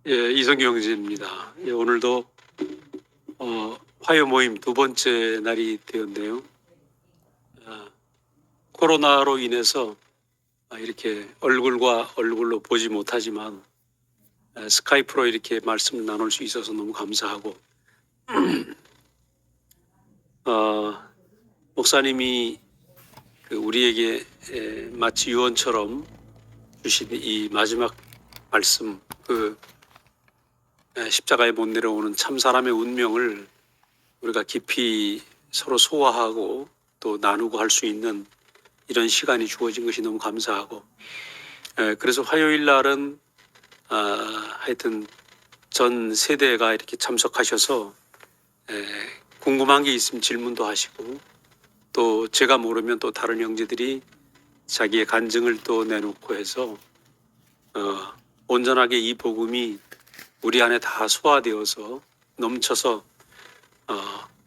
예, 이성규 형제입니다. 예, 오늘도 화요 모임 두 번째 날이 되었네요. 코로나로 인해서 이렇게 얼굴과 얼굴로 보지 못하지만 스카이프로 이렇게 말씀을 나눌 수 있어서 너무 감사하고 목사님이 우리에게 마치 유언처럼 주신 이 마지막 말씀, 십자가에 못 내려오는 참 사람의 운명을 우리가 깊이 서로 소화하고 또 나누고 할 수 있는 이런 시간이 주어진 것이 너무 감사하고, 그래서 화요일 날은 하여튼 전 세대가 이렇게 참석하셔서 궁금한 게 있으면 질문도 하시고, 또 제가 모르면 또 다른 형제들이 자기의 간증을 또 내놓고 해서 온전하게 이 복음이 우리 안에 다 소화되어서 넘쳐서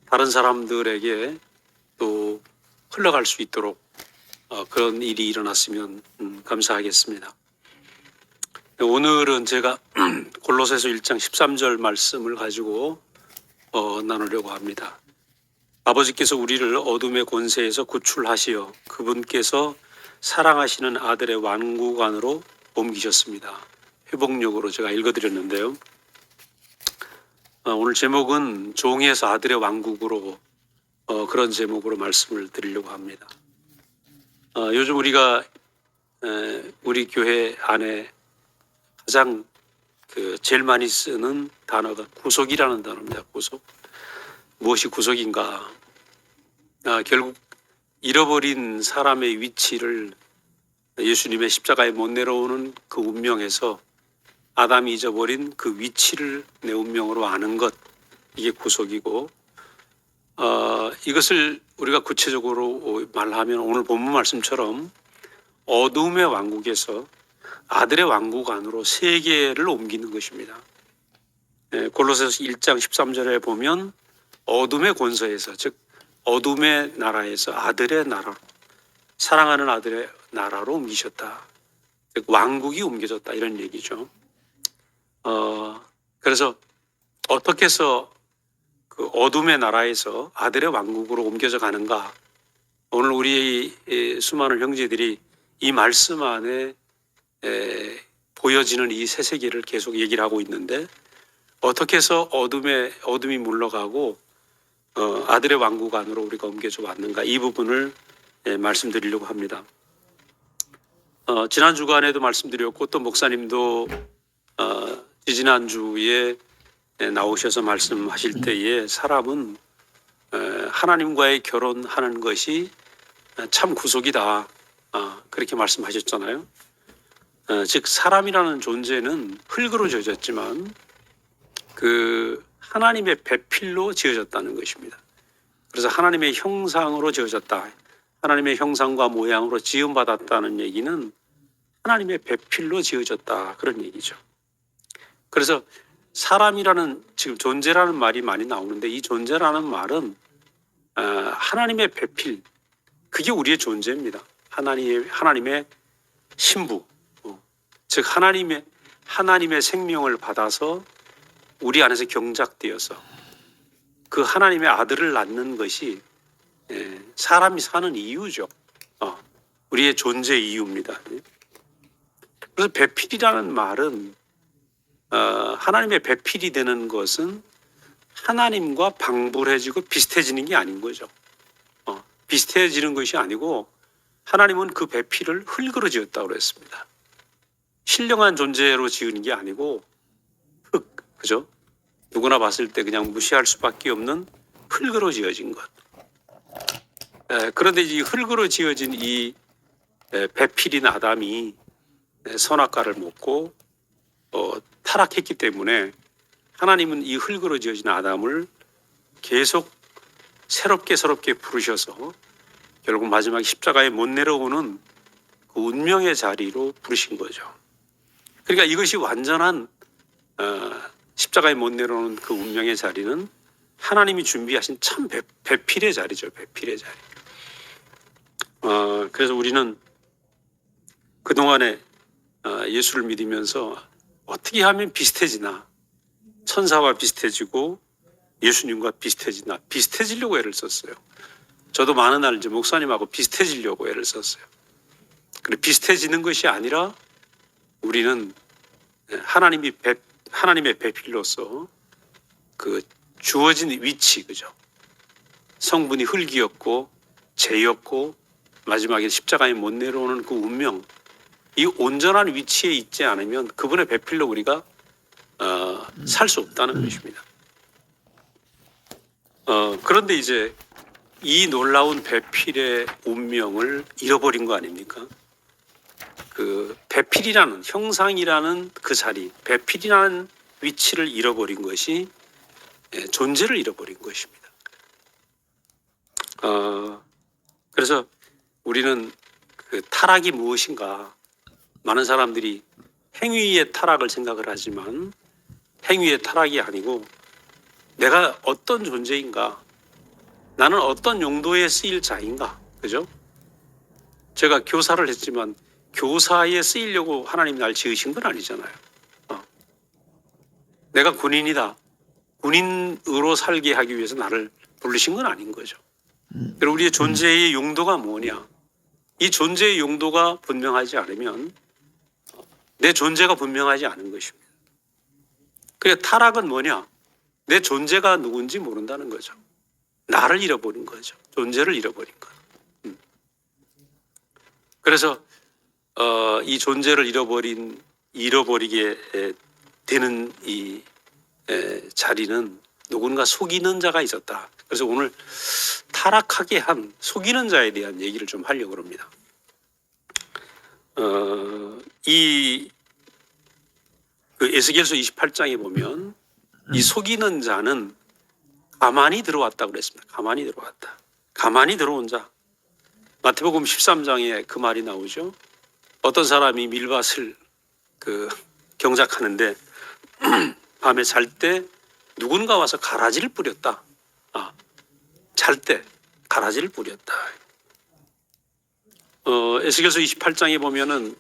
다른 사람들에게 또 흘러갈 수 있도록 그런 일이 일어났으면 감사하겠습니다. 오늘은 제가 골로새서 1장 13절 말씀을 가지고 나누려고 합니다. 아버지께서 우리를 어둠의 권세에서 구출하시어 그분께서 사랑하시는 아들의 왕국 안으로 옮기셨습니다. 회복력으로 제가 읽어드렸는데요. 오늘 제목은 종에서 아들의 왕국으로 그런 제목으로 말씀을 드리려고 합니다. 요즘 우리가 우리 교회 안에 가장 제일 많이 쓰는 단어가 구속이라는 단어입니다. 구속. 무엇이 구속인가? 결국 잃어버린 사람의 위치를 예수님의 십자가에 못 내려오는 그 운명에서 아담이 잊어버린 그 위치를 내 운명으로 아는 것, 이게 구속이고, 이것을 우리가 구체적으로 말하면 오늘 본문 말씀처럼 어둠의 왕국에서 아들의 왕국 안으로 세계를 옮기는 것입니다. 골로새서 1장 13절에 보면 어둠의 권세에서, 즉 어둠의 나라에서 아들의 나라로, 사랑하는 아들의 나라로 옮기셨다. 즉 왕국이 옮겨졌다, 이런 얘기죠. 그래서 어떻게 해서 그 어둠의 나라에서 아들의 왕국으로 옮겨져 가는가? 오늘 우리 수많은 형제들이 이 말씀 안에 보여지는 이 새 세계를 계속 얘기를 하고 있는데, 어떻게 해서 어둠이 물러가고 아들의 왕국 안으로 우리가 옮겨져 왔는가, 이 부분을 말씀드리려고 합니다. 지난 주간에도 말씀드렸고 또 목사님도 지지난주에 나오셔서 말씀하실 때에 사람은 하나님과의 결혼하는 것이 참 구속이다, 그렇게 말씀하셨잖아요. 즉 사람이라는 존재는 흙으로 지어졌지만 그 하나님의 배필로 지어졌다는 것입니다. 그래서 하나님의 형상으로 지어졌다, 하나님의 형상과 모양으로 지음받았다는 얘기는 하나님의 배필로 지어졌다, 그런 얘기죠. 그래서 사람이라는, 지금 존재라는 말이 많이 나오는데, 이 존재라는 말은 하나님의 배필, 그게 우리의 존재입니다. 하나님의 신부, 즉 하나님의 생명을 받아서 우리 안에서 경작되어서 그 하나님의 아들을 낳는 것이 사람이 사는 이유죠. 우리의 존재 이유입니다. 그래서 배필이라는 말은 하나님의 배필이 되는 것은 하나님과 방불해지고 비슷해지는 게 아닌 거죠. 비슷해지는 것이 아니고 하나님은 그 배필을 흙으로 지었다고 그랬습니다. 신령한 존재로 지은 게 아니고 흙, 그죠? 누구나 봤을 때 그냥 무시할 수밖에 없는 흙으로 지어진 것. 그런데 이 흙으로 지어진 이 배필인 아담이 선악과를 먹고 타락했기 때문에 하나님은 이 흙으로 지어진 아담을 계속 새롭게 부르셔서 결국 마지막 십자가에 못 내려오는 그 운명의 자리로 부르신 거죠. 그러니까 이것이 완전한 십자가에 못 내려오는 그 운명의 자리는 하나님이 준비하신 참 배필의 자리죠. 배필의 자리. 그래서 우리는 그동안에 예수를 믿으면서 어떻게 하면 비슷해지나? 천사와 비슷해지고 예수님과 비슷해지나? 비슷해지려고 애를 썼어요. 저도 많은 날 이제 목사님하고 비슷해지려고 애를 썼어요. 그래, 비슷해지는 것이 아니라 우리는 하나님의 배필로서 그 주어진 위치, 그죠? 성분이 흙이었고 죄였고 마지막에 십자가에 못 내려오는 그 운명, 이 온전한 위치에 있지 않으면 그분의 배필로 우리가 살 수 없다는 것입니다. 그런데 이제 이 놀라운 배필의 운명을 잃어버린 거 아닙니까? 그 배필이라는 형상이라는 그 자리, 배필이라는 위치를 잃어버린 것이 존재를 잃어버린 것입니다. 그래서 우리는 그 타락이 무엇인가, 많은 사람들이 행위의 타락을 생각을 하지만 행위의 타락이 아니고 내가 어떤 존재인가, 나는 어떤 용도에 쓰일 자인가, 그죠? 제가 교사를 했지만 교사에 쓰이려고 하나님 날 지으신 건 아니잖아요. 내가 군인이다, 군인으로 살게 하기 위해서 나를 부르신 건 아닌 거죠. 그리고 우리의 존재의 용도가 뭐냐, 이 존재의 용도가 분명하지 않으면 내 존재가 분명하지 않은 것입니다. 그러니까 타락은 뭐냐, 내 존재가 누군지 모른다는 거죠. 나를 잃어버린 거죠. 존재를 잃어버린 것. 그래서 이 존재를 잃어버리게 되는 이 자리는 누군가 속이는 자가 있었다. 그래서 오늘 타락하게 한 속이는 자에 대한 얘기를 좀 하려고 합니다. 이 에스겔서 28장에 보면 이 속이는 자는 가만히 들어왔다고 그랬습니다. 가만히 들어왔다. 가만히 들어온 자. 마태복음 13장에 그 말이 나오죠. 어떤 사람이 밀밭을 경작하는데 밤에 잘 때 누군가 와서 가라지를 뿌렸다. 잘 때 가라지를 뿌렸다. 에스겔서 28장에 보면은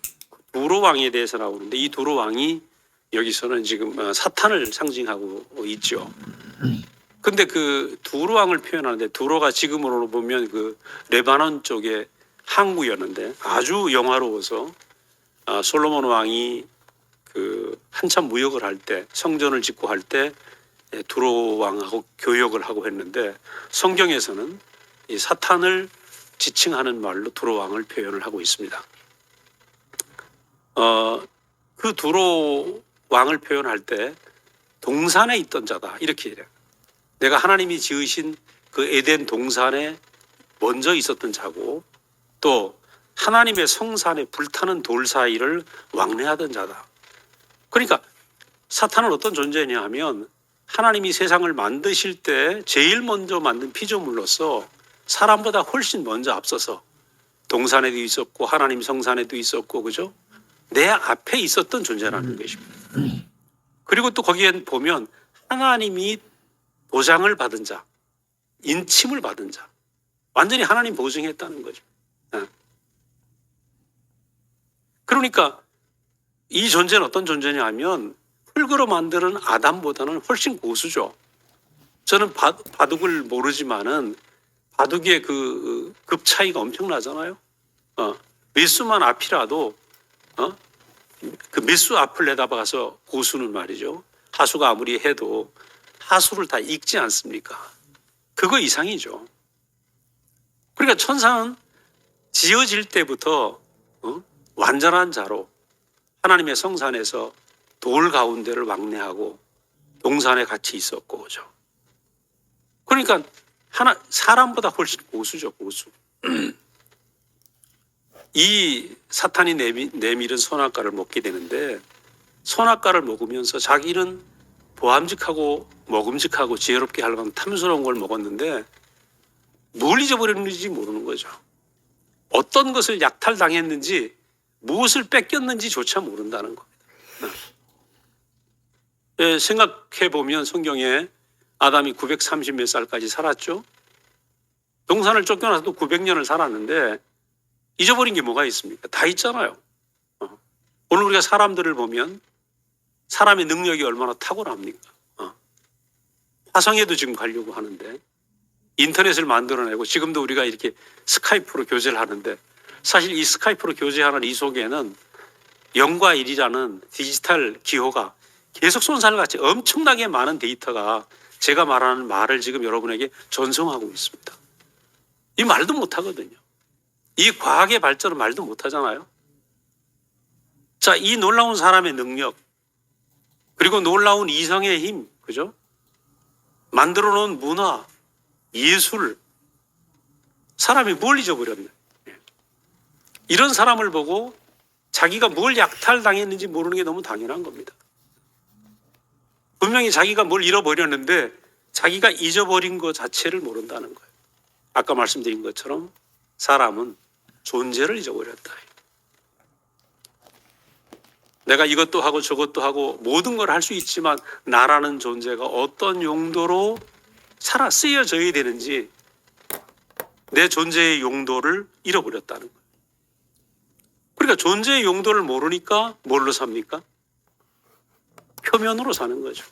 두로 왕에 대해서 나오는데 이 두로 왕이 여기서는 지금 사탄을 상징하고 있죠. 근데 그 두로 왕을 표현하는데 두로가 지금으로 보면 그 레바논 쪽의 항구였는데 아주 영화로워서 솔로몬 왕이 그 한참 무역을 할 때, 성전을 짓고 할 때 두로 왕하고 교역을 하고 했는데 성경에서는 이 사탄을 지칭하는 말로 두로 왕을 표현을 하고 있습니다. 그 두로 왕을 표현할 때 동산에 있던 자다 이렇게 이래요. 내가 하나님이 지으신 그 에덴 동산에 먼저 있었던 자고 또 하나님의 성산에 불타는 돌 사이를 왕래하던 자다. 그러니까 사탄은 어떤 존재냐 하면 하나님이 세상을 만드실 때 제일 먼저 만든 피조물로서 사람보다 훨씬 먼저 앞서서 동산에도 있었고 하나님 성산에도 있었고, 그죠? 내 앞에 있었던 존재라는 것입니다. 그리고 또 거기에 보면 하나님이 보장을 받은 자, 인침을 받은 자, 완전히 하나님 보증했다는 거죠. 그러니까 이 존재는 어떤 존재냐 하면 흙으로 만드는 아담보다는 훨씬 고수죠. 저는 바둑을 모르지만은 바둑의 그 급 차이가 엄청나잖아요. 밀수만 앞이라도 그 밀수 앞을 내다봐서 고수는 말이죠. 하수가 아무리 해도 하수를 다 읽지 않습니까? 그거 이상이죠. 그러니까 천사는 지어질 때부터 완전한 자로 하나님의 성산에서 돌 가운데를 왕래하고 동산에 같이 있었고, 그죠? 그러니까 사람보다 훨씬 고수죠, 고수. 이 사탄이 내밀은 선악과를 먹게 되는데 선악과를 먹으면서 자기는 보암직하고 먹음직하고 지혜롭게 하려면 탐스러운 걸 먹었는데 뭘 잊어버렸는지 모르는 거죠. 어떤 것을 약탈당했는지 무엇을 뺏겼는지조차 모른다는 겁니다. 생각해 보면 성경에 아담이 930 몇 살까지 살았죠. 동산을 쫓겨나서도 900년을 살았는데 잊어버린 게 뭐가 있습니까? 다 있잖아요. 오늘 우리가 사람들을 보면 사람의 능력이 얼마나 탁월합니까? 화성에도 지금 가려고 하는데 인터넷을 만들어내고 지금도 우리가 이렇게 스카이프로 교제를 하는데 사실 이 스카이프로 교제하는 이 속에는 0과 1이라는 디지털 기호가 계속 손살같이 엄청나게 많은 데이터가 제가 말하는 말을 지금 여러분에게 전송하고 있습니다. 이 말도 못하거든요. 이 과학의 발전은 말도 못하잖아요. 자, 이 놀라운 사람의 능력 그리고 놀라운 이성의 힘, 그죠? 만들어 놓은 문화, 예술, 사람이 뭘 잊어버렸네. 이런 사람을 보고 자기가 뭘 약탈당했는지 모르는 게 너무 당연한 겁니다. 분명히 자기가 뭘 잃어버렸는데 자기가 잊어버린 것 자체를 모른다는 거예요. 아까 말씀드린 것처럼 사람은 존재를 잊어버렸다. 내가 이것도 하고 저것도 하고 모든 걸 할 수 있지만 나라는 존재가 어떤 용도로 쓰여져야 되는지 내 존재의 용도를 잃어버렸다는 거예요. 그러니까 존재의 용도를 모르니까 뭘로 삽니까? 표면으로 사는 거죠.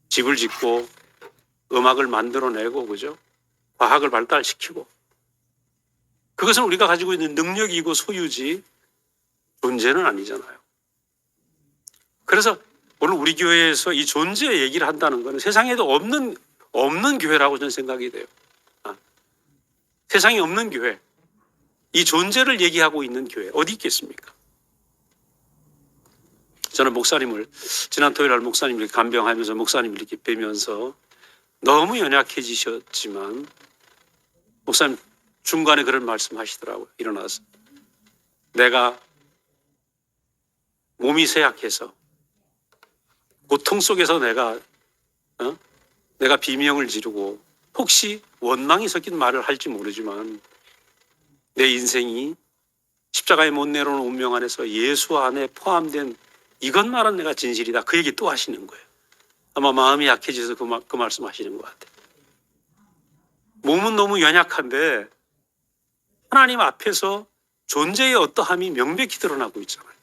집을 짓고 음악을 만들어내고 그죠? 과학을 발달시키고 그것은 우리가 가지고 있는 능력이고 소유지 존재는 아니잖아요. 그래서 오늘 우리 교회에서 이 존재 얘기를 한다는 것은 세상에도 없는 교회라고 저는 생각이 돼요. 세상에 없는 교회. 이 존재를 얘기하고 있는 교회 어디 있겠습니까? 저는 목사님을 지난 토요일 날 목사님을 간병하면서 목사님을 이렇게 뵈면서 너무 연약해지셨지만 목사님 중간에 그런 말씀하시더라고요. 일어나서 내가 몸이 쇠약해서 고통 속에서 내가 비명을 지르고 혹시 원망이 섞인 말을 할지 모르지만 내 인생이 십자가에 못 내려오는 운명 안에서 예수 안에 포함된 이것만은 내가 진실이다. 그 얘기 또 하시는 거예요. 아마 마음이 약해져서 그 말씀 하시는 것 같아요. 몸은 너무 연약한데 하나님 앞에서 존재의 어떠함이 명백히 드러나고 있잖아요.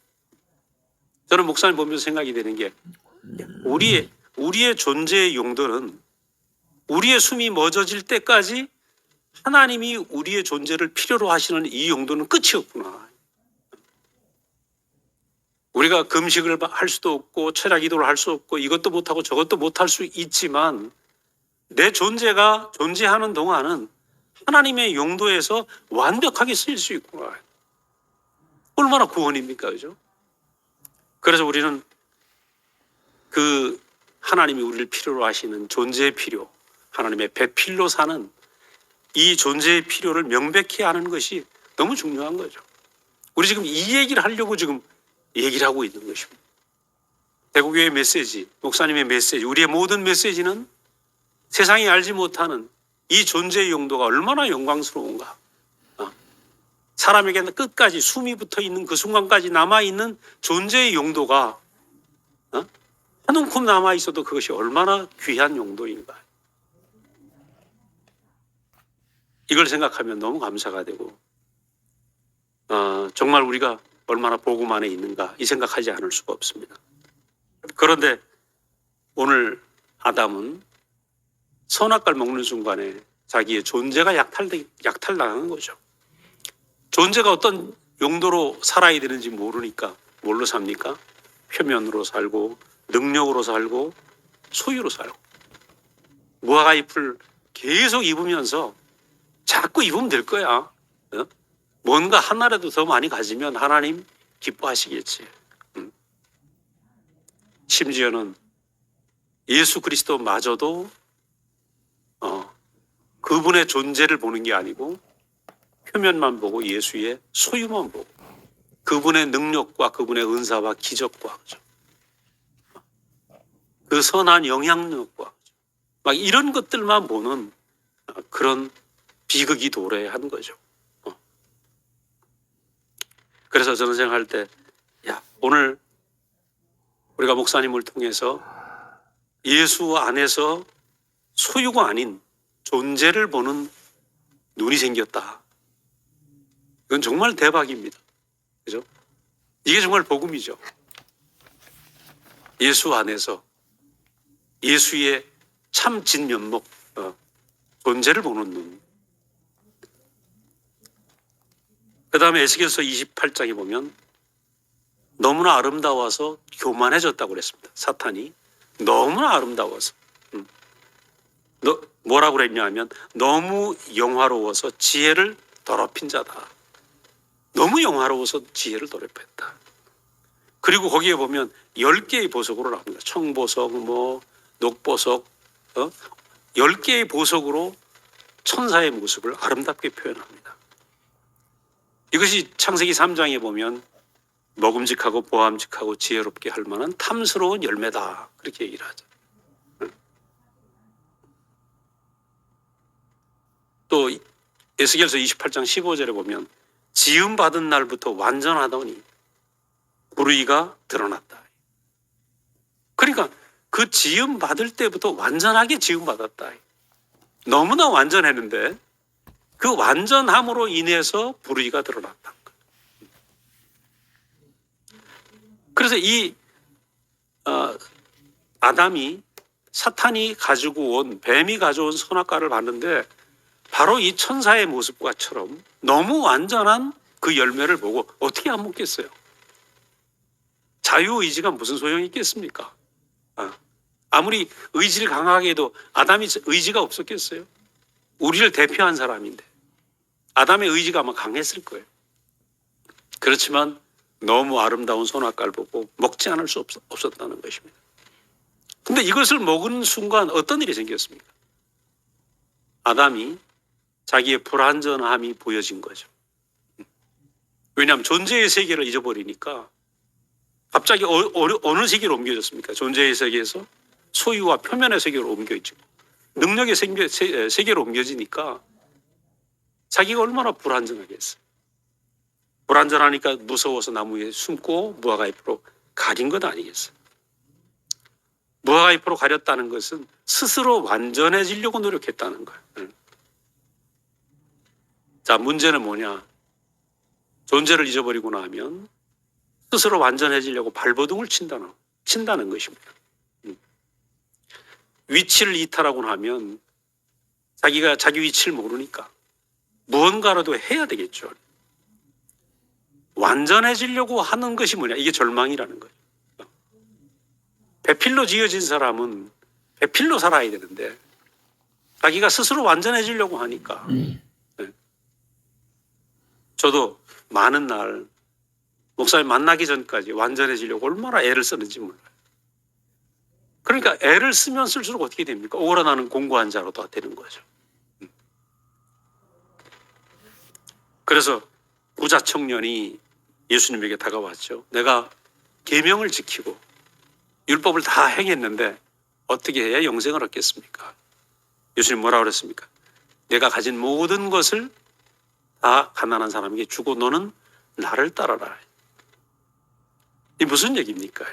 저는 목사님 보면서 생각이 되는 게 우리의 존재의 용도는 우리의 숨이 멎어질 때까지 하나님이 우리의 존재를 필요로 하시는 이 용도는 끝이 없구나. 우리가 금식을 할 수도 없고 철야 기도를 할 수 없고 이것도 못하고 저것도 못할 수 있지만 내 존재가 존재하는 동안은 하나님의 용도에서 완벽하게 쓰일 수 있구나. 얼마나 구원입니까? 그죠? 그래서 우리는 그 하나님이 우리를 필요로 하시는 존재의 필요, 하나님의 배필로 사는 이 존재의 필요를 명백히 아는 것이 너무 중요한 거죠. 우리 지금 이 얘기를 하려고 지금 얘기를 하고 있는 것입니다. 대구교회 메시지, 목사님의 메시지, 우리의 모든 메시지는 세상이 알지 못하는 이 존재의 용도가 얼마나 영광스러운가. 사람에게는 끝까지 숨이 붙어 있는 그 순간까지 남아있는 존재의 용도가 한 움큼 남아있어도 그것이 얼마나 귀한 용도인가. 이걸 생각하면 너무 감사가 되고 정말 우리가 얼마나 복음 안에 있는가 이 생각하지 않을 수가 없습니다. 그런데 오늘 아담은 선악과를 먹는 순간에 자기의 존재가 약탈당하는 거죠. 존재가 어떤 용도로 살아야 되는지 모르니까 뭘로 삽니까? 표면으로 살고 능력으로 살고 소유로 살고 무화과 잎을 계속 입으면서 자꾸 입으면 될 거야. 뭔가 하나라도 더 많이 가지면 하나님 기뻐하시겠지. 심지어는 예수 그리스도마저도 그분의 존재를 보는 게 아니고 표면만 보고 예수의 소유만 보고 그분의 능력과 그분의 은사와 기적과 그 선한 영향력과 막 이런 것들만 보는 그런 비극이 도래한 거죠. 그래서 저는 생각할 때 오늘 우리가 목사님을 통해서 예수 안에서 소유가 아닌 존재를 보는 눈이 생겼다. 이건 정말 대박입니다. 그죠? 이게 정말 복음이죠. 예수 안에서 예수의 참 진면목, 존재를 보는 눈. 그 다음에 에스겔서 28장에 보면 너무나 아름다워서 교만해졌다고 그랬습니다. 사탄이 너무나 아름다워서. 뭐라고 그랬냐 하면 너무 영화로워서 지혜를 더럽힌 자다. 너무 영화로워서 지혜를 더럽혔다. 그리고 거기에 보면 10개의 보석으로 나옵니다. 청보석, 녹보석, 10개의 보석으로 천사의 모습을 아름답게 표현합니다. 이것이 창세기 3장에 보면 먹음직하고 보암직하고 지혜롭게 할 만한 탐스러운 열매다. 그렇게 얘기를 하죠. 또 에스겔서 28장 15절에 보면 지음 받은 날부터 완전하더니 불의가 드러났다. 그러니까 그 지음 받을 때부터 완전하게 지음 받았다. 너무나 완전했는데 그 완전함으로 인해서 불의가 드러났다. 그래서 이 아담이 사탄이 가지고 온 뱀이 가져온 선악과를 봤는데 바로 이 천사의 모습과처럼 너무 완전한 그 열매를 보고 어떻게 안 먹겠어요? 자유의지가 무슨 소용이 있겠습니까? 아무리 의지를 강하게 해도 아담이 의지가 없었겠어요? 우리를 대표한 사람인데 아담의 의지가 아마 강했을 거예요. 그렇지만 너무 아름다운 선악과를 보고 먹지 않을 수 없었다는 것입니다. 근데 이것을 먹은 순간 어떤 일이 생겼습니까? 아담이 자기의 불완전함이 보여진 거죠. 왜냐하면 존재의 세계를 잊어버리니까 갑자기 어느 세계로 옮겨졌습니까? 존재의 세계에서 소유와 표면의 세계로 옮겨있죠. 능력의 세계로 옮겨지니까 자기가 얼마나 불완전하겠어요. 불완전하니까 무서워서 나무에 숨고 무화과 잎으로 가린 것 아니겠어요. 무화과 잎으로 가렸다는 것은 스스로 완전해지려고 노력했다는 거예요. 자, 문제는 뭐냐? 존재를 잊어버리고 나면 스스로 완전해지려고 발버둥을 친다는 것입니다. 위치를 이탈하고 나면 자기가 자기 위치를 모르니까 무언가라도 해야 되겠죠. 완전해지려고 하는 것이 뭐냐? 이게 절망이라는 거예요. 배필로 지어진 사람은 배필로 살아야 되는데 자기가 스스로 완전해지려고 하니까 저도 많은 날 목사님 만나기 전까지 완전해지려고 얼마나 애를 썼는지 몰라요. 그러니까 애를 쓰면 쓸수록 어떻게 됩니까? 오그라나는 공고한 자로 다 되는 거죠. 그래서 부자 청년이 예수님에게 다가왔죠. 내가 계명을 지키고 율법을 다 행했는데 어떻게 해야 영생을 얻겠습니까? 예수님 뭐라고 그랬습니까? 내가 가진 모든 것을 다 가난한 사람에게 주고 너는 나를 따라라. 이게 무슨 얘기입니까?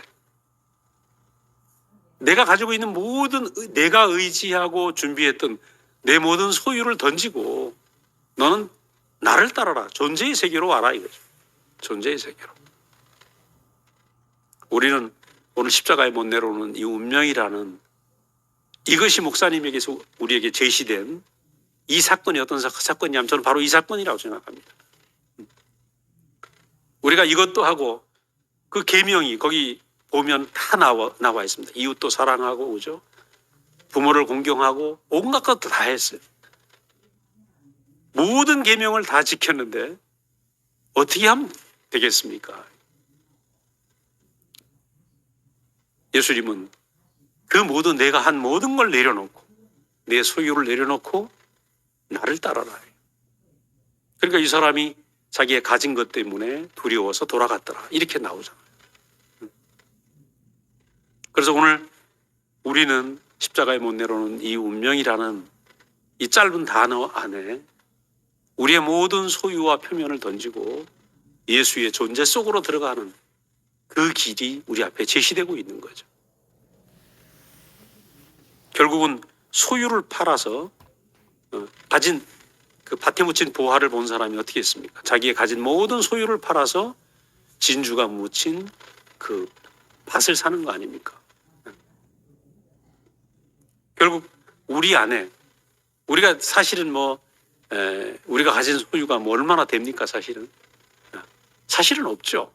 내가 가지고 있는 모든 내가 의지하고 준비했던 내 모든 소유를 던지고 너는 나를 따라라. 존재의 세계로 와라 이거죠. 존재의 세계로. 우리는 오늘 십자가에 못 내려오는 이 운명이라는 이것이 목사님에게서 우리에게 제시된 이 사건이 어떤 사건이냐면 저는 바로 이 사건이라고 생각합니다. 우리가 이것도 하고 그 계명이 거기 보면 다 나와 있습니다. 이웃도 사랑하고 그죠? 부모를 공경하고 온갖 것도 다 했어요. 모든 계명을 다 지켰는데 어떻게 하면 되겠습니까? 예수님은 그 모든 내가 한 모든 걸 내려놓고 내 소유를 내려놓고 나를 따라라. 그러니까 이 사람이 자기의 가진 것 때문에 두려워서 돌아갔더라. 이렇게 나오잖아요. 그래서 오늘 우리는 십자가에 못 내려오는 이 운명이라는 이 짧은 단어 안에 우리의 모든 소유와 표면을 던지고 예수의 존재 속으로 들어가는 그 길이 우리 앞에 제시되고 있는 거죠. 결국은 소유를 팔아서 가진 그 밭에 묻힌 보화를 본 사람이 어떻게 했습니까? 자기의 가진 모든 소유를 팔아서 진주가 묻힌 그 밭을 사는 거 아닙니까? 결국 우리 안에 우리가 사실은 우리가 가진 소유가 얼마나 됩니까? 사실은 없죠.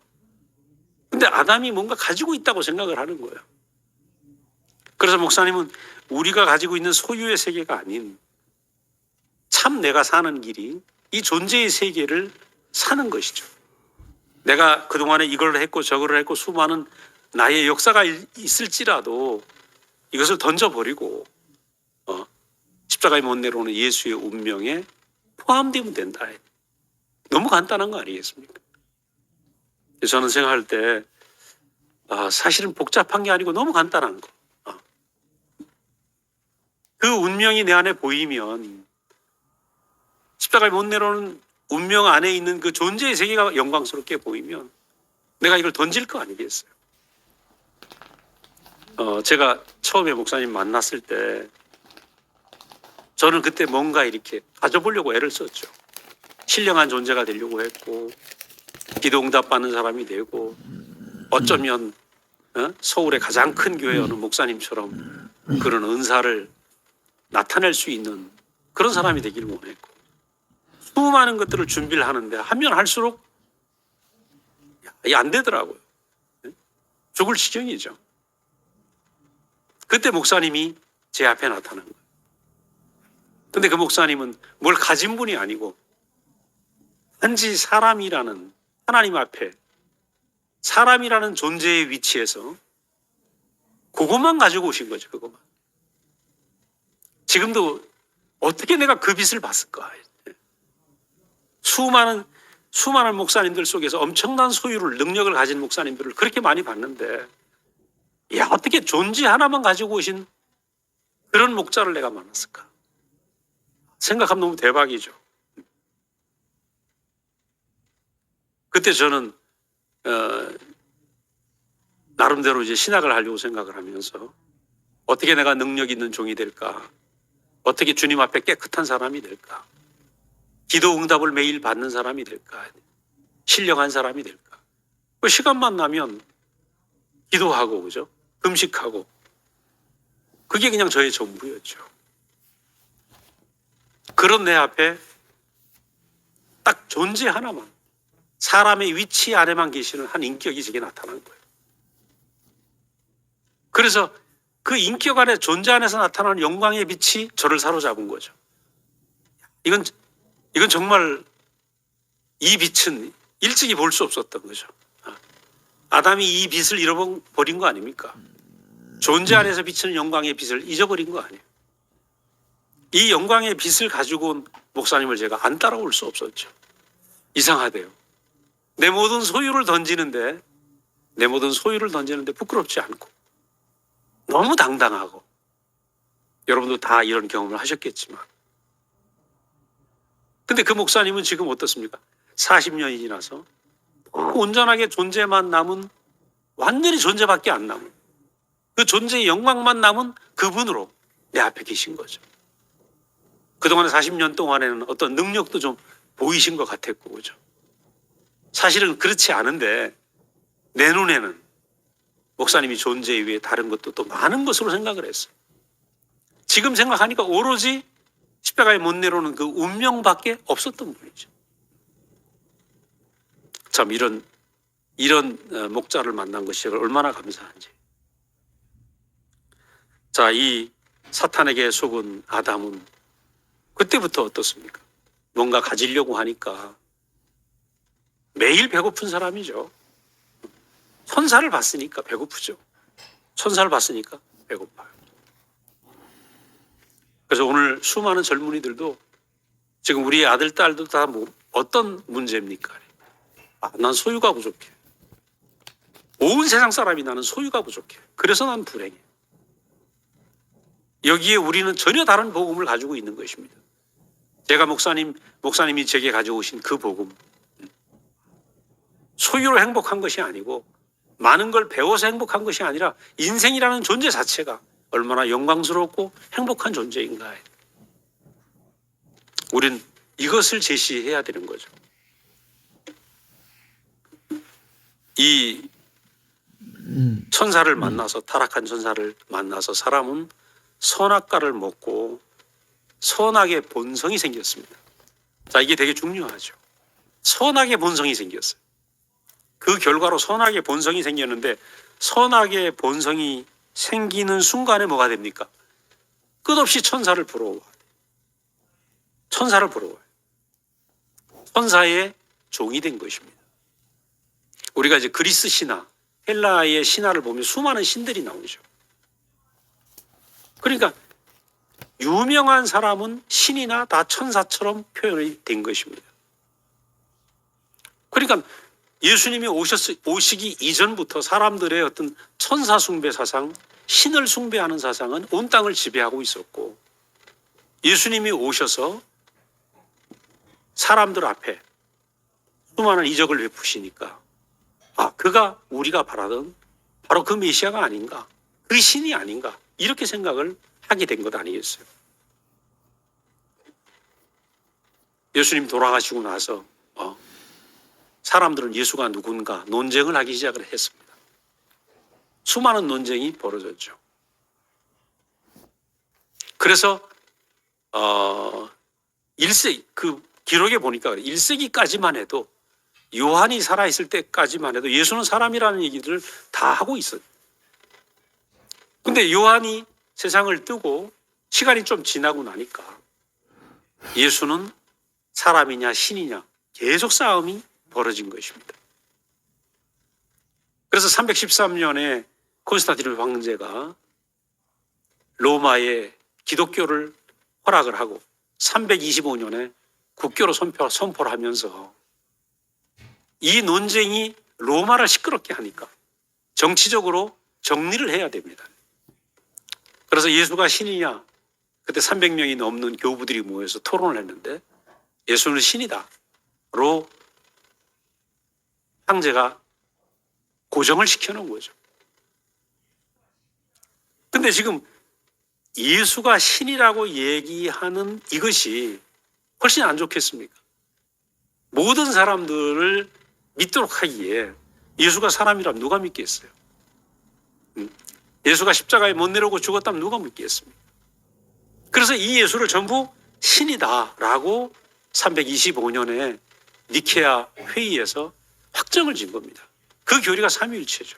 근데 아담이 뭔가 가지고 있다고 생각을 하는 거예요. 그래서 목사님은 우리가 가지고 있는 소유의 세계가 아닌 참 내가 사는 길이 이 존재의 세계를 사는 것이죠. 내가 그동안에 이걸 했고 저걸 했고 수많은 나의 역사가 있을지라도 이것을 던져버리고 십자가에 못 내려오는 예수의 운명에 포함되면 된다. 너무 간단한 거 아니겠습니까? 저는 생각할 때 사실은 복잡한 게 아니고 너무 간단한 거. 그 운명이 내 안에 보이면 십자가에 못 내려오는 운명 안에 있는 그 존재의 세계가 영광스럽게 보이면 내가 이걸 던질 거 아니겠어요? 제가 처음에 목사님 만났을 때 저는 그때 뭔가 이렇게 가져보려고 애를 썼죠. 신령한 존재가 되려고 했고 기도 응답받는 사람이 되고 어쩌면 서울의 가장 큰 교회 어느 목사님처럼 그런 은사를 나타낼 수 있는 그런 사람이 되기를 원했고 수많은 것들을 준비를 하는데 하면 할수록 이게 안 되더라고요. 죽을 지경이죠. 그때 목사님이 제 앞에 나타난 거예요. 근데 그 목사님은 뭘 가진 분이 아니고 단지 사람이라는 하나님 앞에 사람이라는 존재의 위치에서 그것만 가지고 오신 거죠. 그것만. 지금도 어떻게 내가 그 빛을 봤을까? 수많은 목사님들 속에서 엄청난 소유를 능력을 가진 목사님들을 그렇게 많이 봤는데 야 어떻게 존재 하나만 가지고 오신 그런 목자를 내가 만났을까? 생각하면 너무 대박이죠. 그때 저는 나름대로 이제 신학을 하려고 생각을 하면서 어떻게 내가 능력 있는 종이 될까? 어떻게 주님 앞에 깨끗한 사람이 될까? 기도 응답을 매일 받는 사람이 될까? 신령한 사람이 될까? 그 시간만 나면 기도하고 그죠? 금식하고 그게 그냥 저의 전부였죠. 그런 내 앞에 딱 존재 하나만 사람의 위치 안에만 계시는 한 인격이 제게 나타난 거예요. 그래서 그 인격 안에 존재 안에서 나타나는 영광의 빛이 저를 사로잡은 거죠. 이건 정말 이 빛은 일찍이 볼 수 없었던 거죠. 아담이 이 빛을 잃어버린 거 아닙니까? 존재 안에서 비치는 영광의 빛을 잊어버린 거 아니에요. 이 영광의 빛을 가지고 온 목사님을 제가 안 따라올 수 없었죠. 이상하대요. 내 모든 소유를 던지는데 부끄럽지 않고 너무 당당하고 여러분도 다 이런 경험을 하셨겠지만 근데 그 목사님은 지금 어떻습니까? 40년이 지나서 온전하게 존재만 남은 완전히 존재밖에 안 남은 그 존재의 영광만 남은 그분으로 내 앞에 계신 거죠. 그동안 40년 동안에는 어떤 능력도 좀 보이신 것 같았고 그죠? 사실은 그렇지 않은데 내 눈에는 목사님이 존재 이외에 다른 것도 또 많은 것으로 생각을 했어요. 지금 생각하니까 오로지 십자가에 못 내려오는 그 운명밖에 없었던 분이죠. 참 이런 목자를 만난 것이 얼마나 감사한지. 자, 이 사탄에게 속은 아담은 그때부터 어떻습니까? 뭔가 가지려고 하니까 매일 배고픈 사람이죠. 천사를 봤으니까 배고프죠. 천사를 봤으니까 배고파요. 그래서 오늘 수많은 젊은이들도 지금 우리 아들, 딸도 다 어떤 문제입니까? 난 소유가 부족해. 온 세상 사람이 나는 소유가 부족해. 그래서 난 불행해. 여기에 우리는 전혀 다른 복음을 가지고 있는 것입니다. 제가 목사님이 제게 가져오신 그 복음. 소유로 행복한 것이 아니고 많은 걸 배워서 행복한 것이 아니라 인생이라는 존재 자체가 얼마나 영광스럽고 행복한 존재인가. 우린 이것을 제시해야 되는 거죠. 이 천사를 만나서 타락한 천사를 만나서 사람은 선악과를 먹고 선악의 본성이 생겼습니다. 자, 이게 되게 중요하죠. 선악의 본성이 생겼어요. 그 결과로 선악의 본성이 생겼는데 선악의 본성이 생기는 순간에 뭐가 됩니까? 끝없이 천사를 부러워요. 천사를 부러워요. 천사의 종이 된 것입니다. 우리가 이제 그리스 신화, 헬라의 신화를 보면 수많은 신들이 나오죠. 그러니까 유명한 사람은 신이나 다 천사처럼 표현이 된 것입니다. 그러니까 예수님이 오시기 이전부터 사람들의 어떤 천사 숭배 사상, 신을 숭배하는 사상은 온 땅을 지배하고 있었고, 예수님이 오셔서 사람들 앞에 수많은 이적을 베푸시니까 그가 우리가 바라던 바로 그 메시아가 아닌가, 그 신이 아닌가, 이렇게 생각을 하게 된 것 아니겠어요? 예수님 돌아가시고 나서 사람들은 예수가 누군가 논쟁을 하기 시작을 했습니다. 수많은 논쟁이 벌어졌죠. 그래서 1세기 그 기록에 보니까 1세기까지만 해도, 요한이 살아있을 때까지만 해도 예수는 사람이라는 얘기들을 다 하고 있어요. 근데 요한이 세상을 뜨고 시간이 좀 지나고 나니까 예수는 사람이냐 신이냐 계속 싸움이 벌어진 것입니다. 그래서 313년에 콘스탄티누스 황제가 로마에 기독교를 허락을 하고 325년에 국교로 선포를 하면서 이 논쟁이 로마를 시끄럽게 하니까 정치적으로 정리를 해야 됩니다. 그래서 예수가 신이냐, 그때 300명이 넘는 교부들이 모여서 토론을 했는데 예수는 신이다로 황제가 고정을 시켜놓은 거죠. 근데 지금 예수가 신이라고 얘기하는 이것이 훨씬 안 좋겠습니까? 모든 사람들을 믿도록 하기에 예수가 사람이라면 누가 믿겠어요? 예수가 십자가에 못 내려오고 죽었다면 누가 믿겠습니까? 그래서 이 예수를 전부 신이다라고 325년에 니케아 회의에서 확정을 진 겁니다. 그 교리가 삼위일체죠.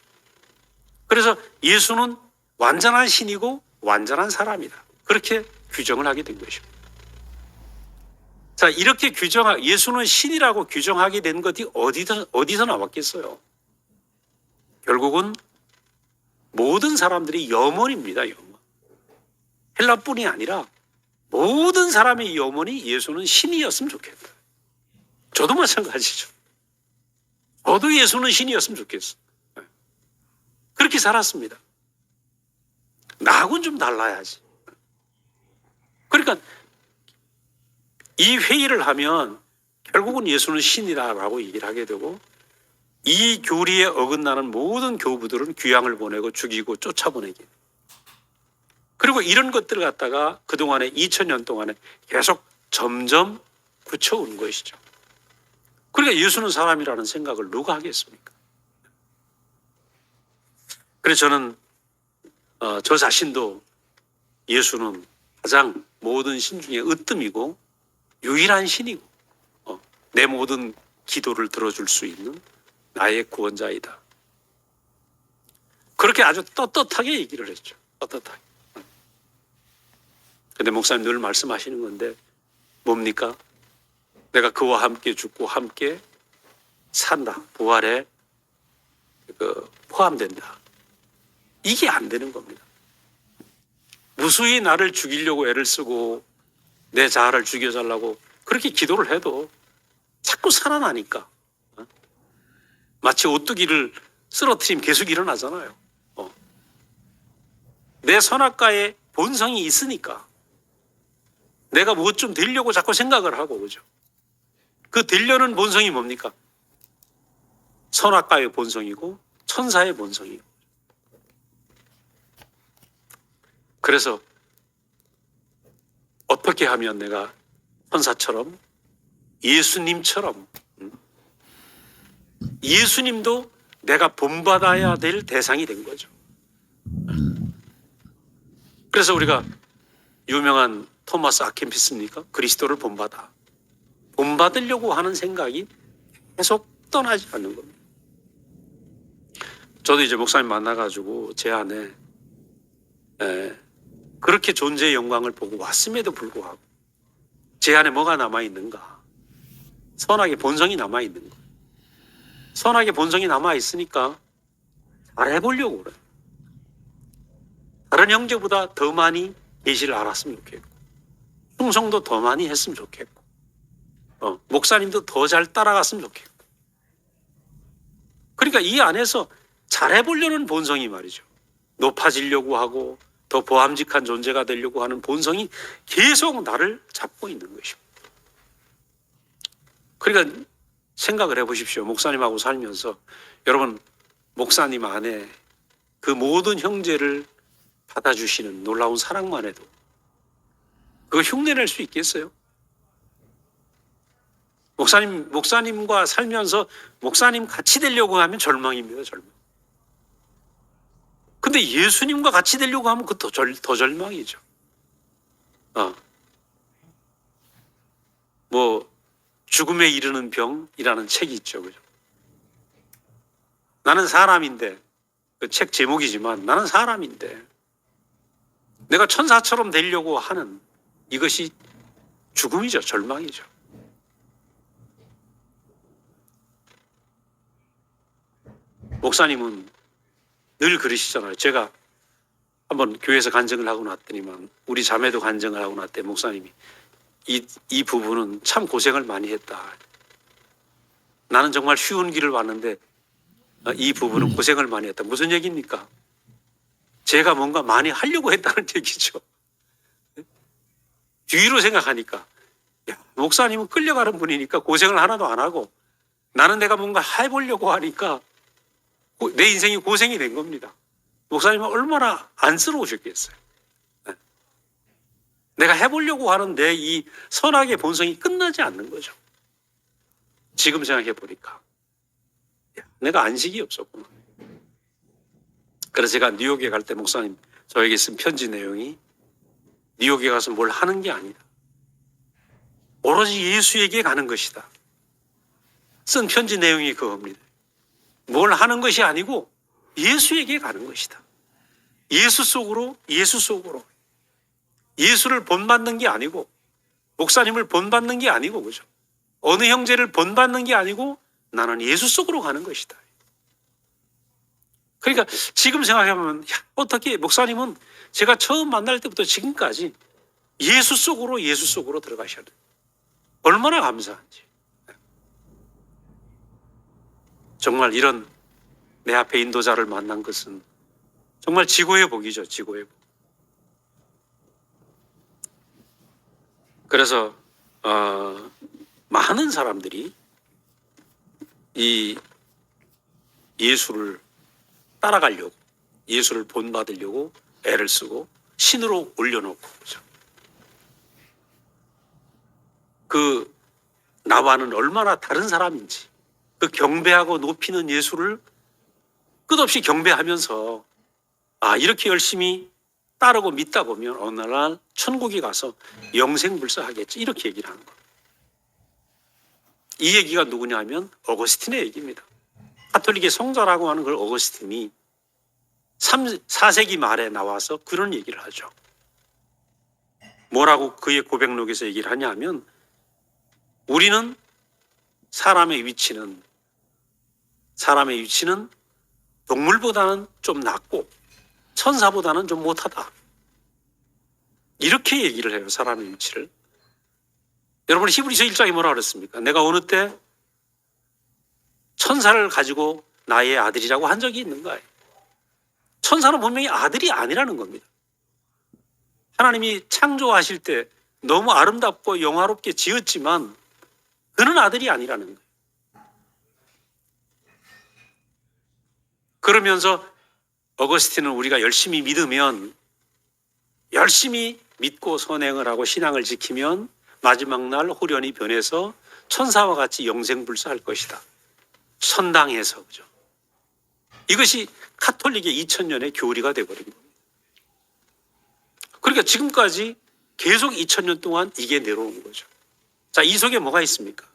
그래서 예수는 완전한 신이고 완전한 사람이다, 그렇게 규정을 하게 된 것입니다. 자, 이렇게 예수는 신이라고 규정하게 된 것이 어디서 나왔겠어요? 결국은 모든 사람들이 염원입니다. 염원. 헬라뿐이 아니라 모든 사람의 염원이 예수는 신이었으면 좋겠다. 저도 마찬가지죠. 저도 예수는 신이었으면 좋겠어. 그렇게 살았습니다. 나하고는 좀 달라야지. 그러니까 이 회의를 하면 결국은 예수는 신이다라고 얘기를 하게 되고, 이 교리에 어긋나는 모든 교부들은 귀양을 보내고 죽이고 쫓아보내게. 그리고 이런 것들을 갖다가 그동안에 2000년 동안에 계속 점점 굳혀오는 것이죠. 그러니까 예수는 사람이라는 생각을 누가 하겠습니까? 그래서 저는 저 자신도 예수는 가장 모든 신 중에 으뜸이고 유일한 신이고 내 모든 기도를 들어줄 수 있는 나의 구원자이다. 그렇게 아주 떳떳하게 얘기를 했죠. 떳떳하게. 근데 목사님 늘 말씀하시는 건데 뭡니까? 내가 그와 함께 죽고 함께 산다. 부활에 포함된다. 이게 안 되는 겁니다. 무수히 나를 죽이려고 애를 쓰고 내 자아를 죽여달라고 그렇게 기도를 해도 자꾸 살아나니까, 마치 오뚜기를 쓰러뜨리면 계속 일어나잖아요. 내 선악과에 본성이 있으니까 내가 무엇 좀 되려고 자꾸 생각을 하고, 그죠? 그 되려는 본성이 뭡니까? 선악과의 본성이고 천사의 본성이고. 그래서 어떻게 하면 내가 천사처럼, 예수님처럼, 예수님도 내가 본받아야 될 대상이 된 거죠. 그래서 우리가 유명한 토마스 아켄피스입니까? 그리스도를 본받아. 본받으려고 하는 생각이 계속 떠나지 않는 겁니다. 저도 이제 목사님 만나가지고 제 안에 그렇게 존재의 영광을 보고 왔음에도 불구하고 제 안에 뭐가 남아있는가? 선악의 본성이 남아있는가? 선악의 본성이 남아있으니까 잘해보려고 그래요. 다른 형제보다 더 많이 계시를 알았으면 좋겠고, 충성도 더 많이 했으면 좋겠고, 목사님도 더 잘 따라갔으면 좋겠고. 그러니까 이 안에서 잘해보려는 본성이 말이죠. 높아지려고 하고 더 보암직한 존재가 되려고 하는 본성이 계속 나를 잡고 있는 것입니다. 그러니까 생각을 해보십시오. 목사님하고 살면서 여러분, 목사님 안에 그 모든 형제를 받아주시는 놀라운 사랑만 해도 그거 흉내낼 수 있겠어요? 목사님과 살면서 목사님 같이 되려고 하면 절망입니다, 절망. 근데 예수님과 같이 되려고 하면 그 더 절망이죠. 뭐, 죽음에 이르는 병이라는 책이 있죠, 그죠? 나는 사람인데, 그 책 제목이지만 나는 사람인데, 내가 천사처럼 되려고 하는 이것이 죽음이죠, 절망이죠. 목사님은 늘 그러시잖아요. 제가 한번 교회에서 간증을 하고 났더니만 우리 자매도 간증을 하고 났대. 목사님이 이 부부는 참 고생을 많이 했다. 나는 정말 쉬운 길을 왔는데 이 부부는 고생을 많이 했다. 무슨 얘기입니까? 제가 뭔가 많이 하려고 했다는 얘기죠. 뒤로 생각하니까 목사님은 끌려가는 분이니까 고생을 하나도 안 하고 나는 내가 뭔가 해보려고 하니까 내 인생이 고생이 된 겁니다. 목사님은 얼마나 안쓰러우셨겠어요. 내가 해보려고 하는 내 이 선악의 본성이 끝나지 않는 거죠. 지금 생각해 보니까 내가 안식이 없었구나. 그래서 제가 뉴욕에 갈 때 목사님 저에게 쓴 편지 내용이 뉴욕에 가서 뭘 하는 게 아니다. 오로지 예수에게 가는 것이다. 쓴 편지 내용이 그겁니다. 뭘 하는 것이 아니고 예수에게 가는 것이다. 예수 속으로, 예수 속으로. 예수를 본받는 게 아니고, 목사님을 본받는 게 아니고, 그죠? 어느 형제를 본받는 게 아니고, 나는 예수 속으로 가는 것이다. 그러니까 지금 생각해보면, 어떻게 목사님은 제가 처음 만날 때부터 지금까지 예수 속으로 들어가셔야 돼요. 얼마나 감사한지. 정말 이런 내 앞에 인도자를 만난 것은 정말 지고의 복이죠, 지고의 복. 그래서 많은 사람들이 이 예수를 따라가려고, 예수를 본받으려고 애를 쓰고 신으로 올려놓고, 그죠? 그 나와는 얼마나 다른 사람인지, 그 경배하고 높이는 예수를 끝없이 경배하면서 이렇게 열심히 따르고 믿다 보면 어느 날 천국에 가서 영생불사하겠지, 이렇게 얘기를 하는 거예요. 이 얘기가 누구냐 하면 어거스틴의 얘기입니다. 가톨릭의 성자라고 하는 걸 어거스틴이 4세기 말에 나와서 그런 얘기를 하죠. 뭐라고 그의 고백록에서 얘기를 하냐 하면 우리는 사람의 위치는 동물보다는 좀 낫고 천사보다는 좀 못하다. 이렇게 얘기를 해요, 사람의 위치를. 여러분, 히브리서 1장에 뭐라 그랬습니까? 내가 어느 때 천사를 가지고 나의 아들이라고 한 적이 있는가? 천사는 분명히 아들이 아니라는 겁니다. 하나님이 창조하실 때 너무 아름답고 영화롭게 지었지만 그는 아들이 아니라는 거예요. 그러면서 어거스틴은 우리가 열심히 믿으면, 열심히 믿고 선행을 하고 신앙을 지키면 마지막 날 홀연히 변해서 천사와 같이 영생불사할 것이다. 선당해서, 그죠? 이것이 카톨릭의 2000년의 교리가 되어버린 겁니다. 그러니까 지금까지 계속 2000년 동안 이게 내려오는 거죠. 자, 이 속에 뭐가 있습니까?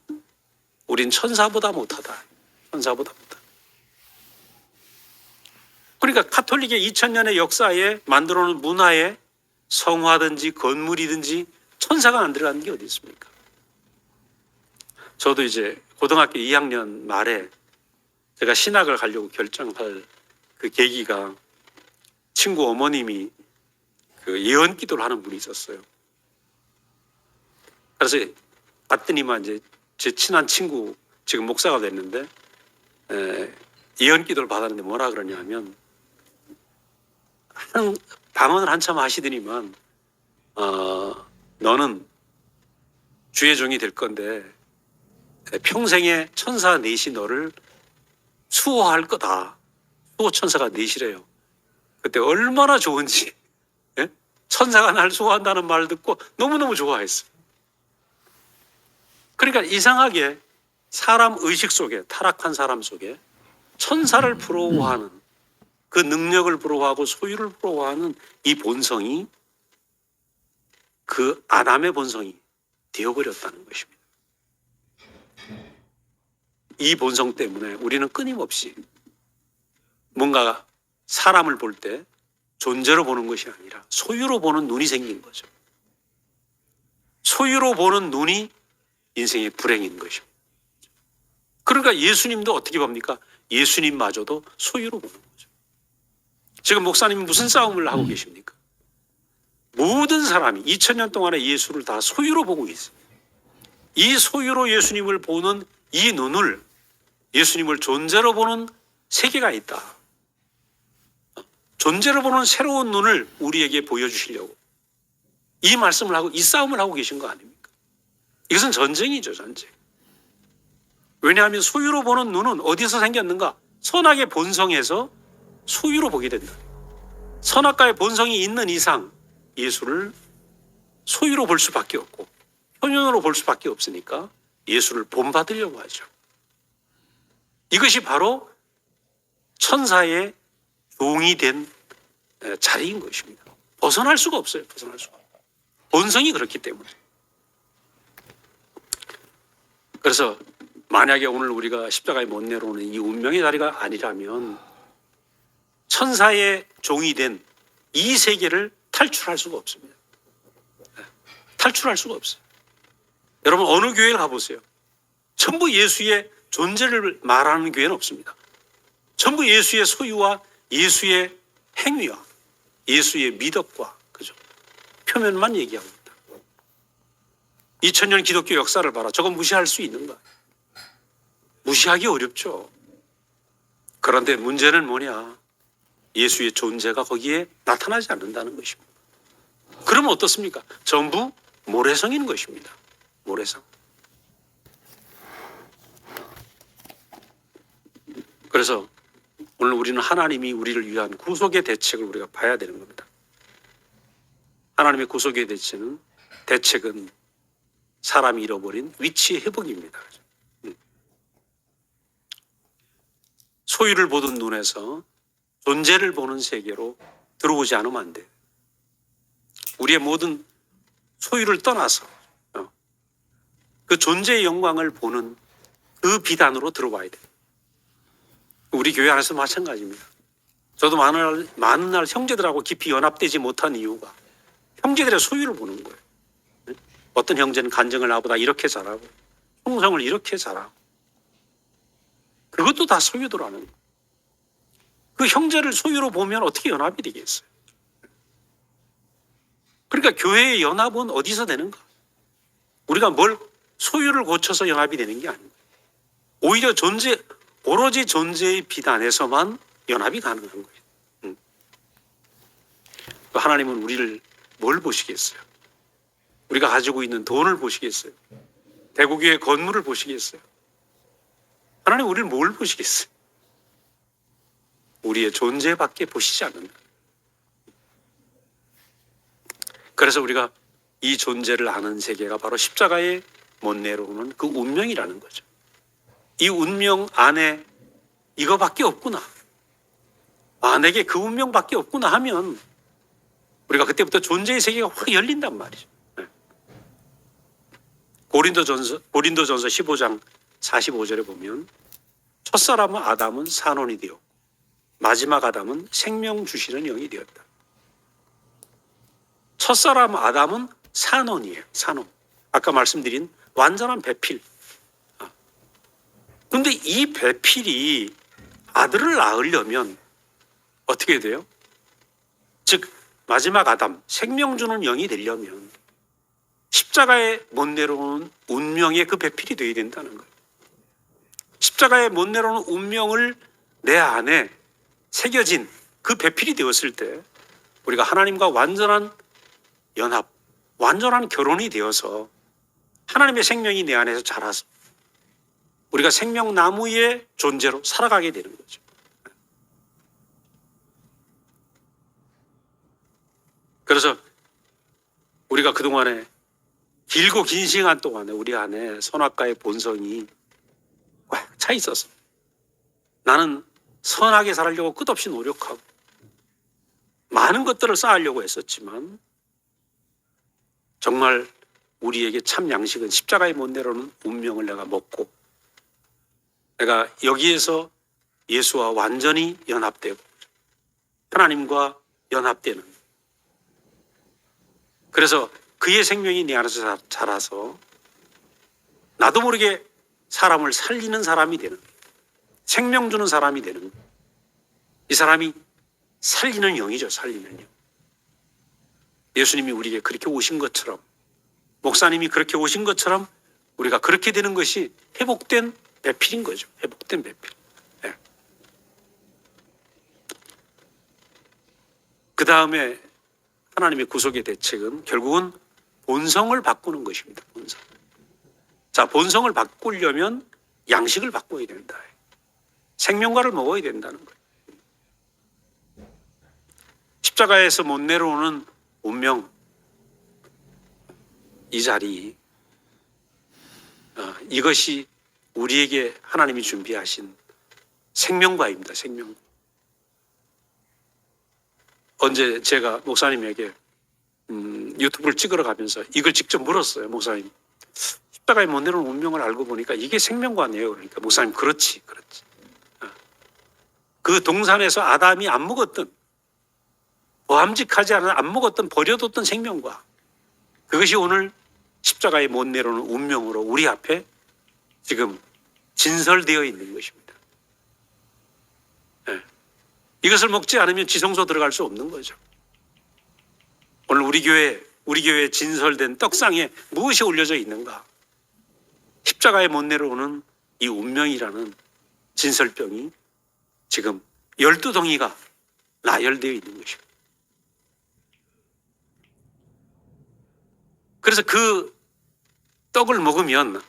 우린 천사보다 못하다. 천사보다 못하다. 그러니까 카톨릭의 2000년의 역사에 만들어놓은 문화에 성화든지 건물이든지 천사가 안 들어가는 게 어디 있습니까? 저도 이제 고등학교 2학년 말에 제가 신학을 가려고 결정할 그 계기가 친구 어머님이 그 예언 기도를 하는 분이 있었어요. 그래서 봤더니만 이제 제 친한 친구 지금 목사가 됐는데 예언 기도를 받았는데 뭐라 그러냐면 방언을 한참 하시더니만 너는 주의 종이 될 건데 평생에 천사 넷이 너를 수호할 거다. 수호 천사가 넷이래요. 그때 얼마나 좋은지 천사가 날 수호한다는 말을 듣고 너무너무 좋아했어요. 그러니까 이상하게 사람 의식 속에 타락한 사람 속에 천사를 부러워하는 그 능력을 부러워하고 소유를 부러워하는 이 본성이 그 아담의 본성이 되어버렸다는 것입니다. 이 본성 때문에 우리는 끊임없이 뭔가 사람을 볼 때 존재로 보는 것이 아니라 소유로 보는 눈이 생긴 거죠. 소유로 보는 눈이 인생의 불행인 것입니다. 그러니까 예수님도 어떻게 봅니까? 예수님마저도 소유로 보는 거죠. 지금 목사님이 무슨 싸움을 하고 계십니까? 모든 사람이 2000년 동안의 예수를 다 소유로 보고 있어요. 이 소유로 예수님을 보는 이 눈을 예수님을 존재로 보는 세계가 있다. 존재로 보는 새로운 눈을 우리에게 보여주시려고 이 말씀을 하고 이 싸움을 하고 계신 거 아닙니까? 이것은 전쟁이죠, 전쟁. 왜냐하면 소유로 보는 눈은 어디서 생겼는가? 선악의 본성에서 소유로 보게 된다. 선악과의 본성이 있는 이상 예수를 소유로 볼 수밖에 없고 현현으로 볼 수밖에 없으니까 예수를 본받으려고 하죠. 이것이 바로 천사의 종이 된 자리인 것입니다. 벗어날 수가 없어요. 벗어날 수가. 본성이 그렇기 때문에. 그래서 만약에 오늘 우리가 십자가에 못 내려오는 이 운명의 자리가 아니라면 천사의 종이 된 이 세계를 탈출할 수가 없습니다. 탈출할 수가 없어요. 여러분 어느 교회를 가보세요. 전부 예수의 존재를 말하는 교회는 없습니다. 전부 예수의 소유와 예수의 행위와 예수의 미덕과 그죠? 표면만 얘기하고 있다. 2000년 기독교 역사를 봐라. 저건 무시할 수 있는가? 무시하기 어렵죠. 그런데 문제는 뭐냐? 예수의 존재가 거기에 나타나지 않는다는 것입니다. 그러면 어떻습니까? 전부 모래성인 것입니다. 모래성. 그래서 오늘 우리는 하나님이 우리를 위한 구속의 대책을 우리가 봐야 되는 겁니다. 하나님의 구속의 대책은 사람이 잃어버린 위치의 회복입니다. 소유를 보던 눈에서 존재를 보는 세계로 들어오지 않으면 안 돼요. 우리의 모든 소유를 떠나서 그 존재의 영광을 보는 그 비단으로 들어와야 돼요. 우리 교회 안에서 마찬가지입니다. 저도 많은 날 형제들하고 깊이 연합되지 못한 이유가 형제들의 소유를 보는 거예요. 어떤 형제는 간증을 나보다 이렇게 잘하고 형성을 이렇게 잘하고 그것도 다 소유도라는 거예요. 그 형제를 소유로 보면 어떻게 연합이 되겠어요? 그러니까 교회의 연합은 어디서 되는가? 우리가 뭘 소유를 고쳐서 연합이 되는 게 아닙니다. 오히려 오로지 존재의 비단에서만 연합이 가능한 거예요. 하나님은 우리를 뭘 보시겠어요? 우리가 가지고 있는 돈을 보시겠어요? 대구교회 건물을 보시겠어요? 하나님 우리를 뭘 보시겠어요? 우리의 존재밖에 보시지 않는다. 그래서 우리가 이 존재를 아는 세계가 바로 십자가에 못 내려오는 그 운명이라는 거죠. 이 운명 안에 이거밖에 없구나. 내게 그 운명밖에 없구나 하면 우리가 그때부터 존재의 세계가 확 열린단 말이죠. 네. 고린도전서 15장 45절에 보면 첫사람은 아담은 산원이 되었고 마지막 아담은 생명 주시는 영이 되었다. 첫사람 아담은 산원이에요. 산원. 아까 말씀드린 완전한 배필. 그런데 이 배필이 아들을 낳으려면 어떻게 돼요? 즉 마지막 아담, 생명 주는 영이 되려면 십자가에 못 내려오는 운명의 그 배필이 되어야 된다는 거예요. 십자가에 못 내려오는 운명을 내 안에 새겨진 그 배필이 되었을 때 우리가 하나님과 완전한 연합, 완전한 결혼이 되어서 하나님의 생명이 내 안에서 자라서 우리가 생명나무의 존재로 살아가게 되는 거죠. 그래서 우리가 그동안에 길고 긴 시간 동안에 우리 안에 선악과의 본성이 꽉 차 있었어. 나는 선하게 살려고 끝없이 노력하고 많은 것들을 쌓으려고 했었지만 정말 우리에게 참 양식은 십자가에 못 내려오는 운명을 내가 먹고 내가 여기에서 예수와 완전히 연합되고 하나님과 연합되는, 그래서 그의 생명이 내 안에서 자라서 나도 모르게 사람을 살리는 사람이 되는, 생명 주는 사람이 되는, 이 사람이 살리는 영이죠. 살리는 영. 예수님이 우리에게 그렇게 오신 것처럼, 목사님이 그렇게 오신 것처럼 우리가 그렇게 되는 것이 회복된 배필인 거죠. 회복된 배필. 네. 그 다음에 하나님의 구속의 대책은 결국은 본성을 바꾸는 것입니다. 본성. 자, 본성을 바꾸려면 양식을 바꿔야 된다. 생명과를 먹어야 된다는 거예요. 십자가에서 못 내려오는 운명, 이 자리, 이것이 우리에게 하나님이 준비하신 생명과입니다. 생명과. 언제 제가 목사님에게 유튜브를 찍으러 가면서 이걸 직접 물었어요. 목사님, 십자가에 못 내려오는 운명을 알고 보니까 이게 생명과네요. 그러니까 목사님, 그렇지. 그 동산에서 아담이 안 먹었던, 보함직하지 않은 안 먹었던, 버려뒀던 생명과, 그것이 오늘 십자가에 못 내려오는 운명으로 우리 앞에 지금 진설되어 있는 것입니다. 네. 이것을 먹지 않으면 지성소 들어갈 수 없는 거죠. 오늘 우리 교회에 진설된 떡상에 무엇이 올려져 있는가? 십자가에 못 내려오는 이 운명이라는 진설병이 지금 12덩이가 나열되어 있는 것입니다. 그래서 그 떡을 먹으면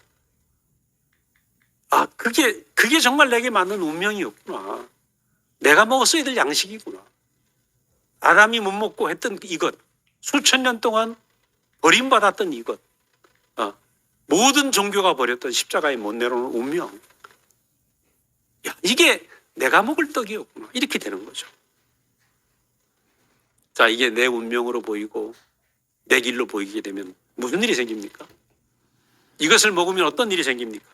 그게 정말 내게 맞는 운명이었구나. 내가 먹었어야 될 양식이구나. 아담이 못 먹고 했던 이것, 수천 년 동안 버림받았던 이것, 모든 종교가 버렸던 십자가에 못 내려오는 운명. 야, 이게 내가 먹을 떡이었구나. 이렇게 되는 거죠. 자, 이게 내 운명으로 보이고 내 길로 보이게 되면 무슨 일이 생깁니까? 이것을 먹으면 어떤 일이 생깁니까?